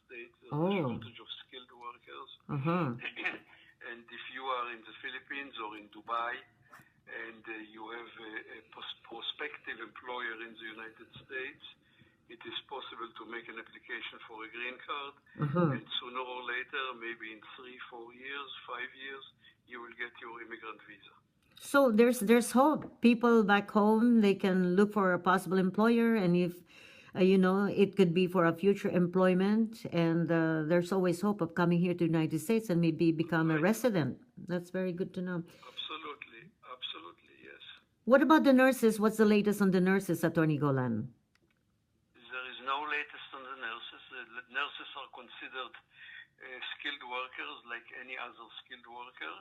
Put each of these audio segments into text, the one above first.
States. There's a Oh. shortage of skilled workers. Uh-huh. And if you are in the Philippines or in Dubai and you have a prospective employer in the United States, it is possible to make an application for a green card, Uh-huh. and sooner or later, maybe in 3, 4 years, 5 years, you will get your immigrant visa. So there's hope. People back home, they can look for a possible employer, and if it could be for a future employment, and there's always hope of coming here to the United States and maybe become a Right. resident. That's very good to know. Absolutely. Absolutely, yes. What about the nurses? What's the latest on the nurses, Attorney Golan? There is no latest on the nurses. The nurses are considered skilled workers like any other skilled worker.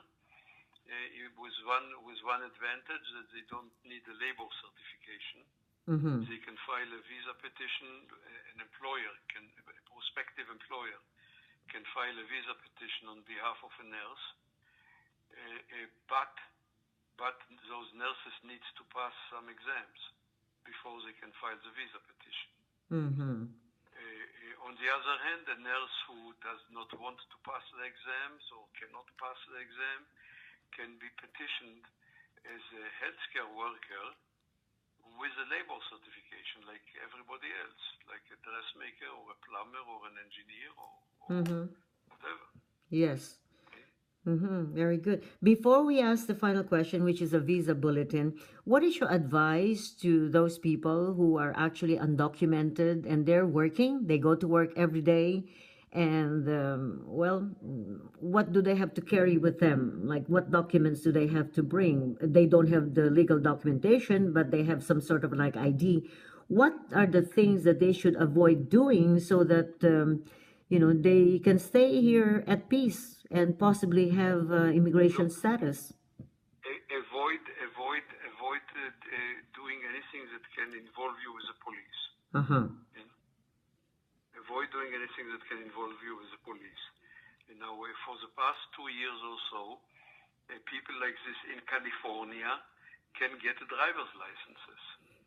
With one advantage, that they don't need a labor certification. Mm-hmm. They can file a visa petition. A prospective employer can file a visa petition on behalf of a nurse. But those nurses need to pass some exams before they can file the visa petition. Mm-hmm. On the other hand, a nurse who does not want to pass the exams or cannot pass the exam can be petitioned as a healthcare worker with a labor certification like everybody else, like a dressmaker or a plumber or an engineer or Mm-hmm. whatever. Yes. Okay? Mm-hmm. Very good. Before we ask the final question, which is a visa bulletin, what is your advice to those people who are actually undocumented and they're working? They go to work every day, and what do they have to carry with them? Like, what documents do they have to bring? They don't have the legal documentation, but they have some sort of like ID. What are the things that they should avoid doing so that they can stay here at peace and possibly have immigration Look, status? avoid doing anything that can involve you with the police. Uh-huh. Okay? Avoid doing anything that can involve you with the police. Now, for the past 2 years or so, people like this in California can get driver's licenses.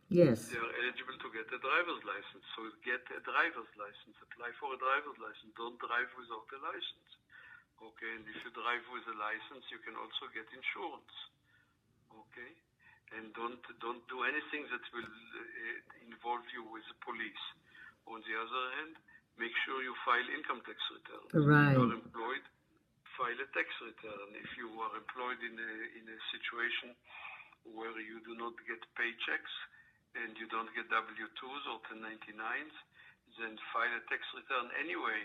Yes. They are eligible to get a driver's license. So get a driver's license. Apply for a driver's license. Don't drive without a license. Okay, and if you drive with a license, you can also get insurance. Okay, and don't do anything that will involve you with the police. On the other hand, make sure you file income tax returns. Right. If you are employed, file a tax return. If you are employed in a situation where you do not get paychecks and you don't get W-2s or 1099s, then file a tax return anyway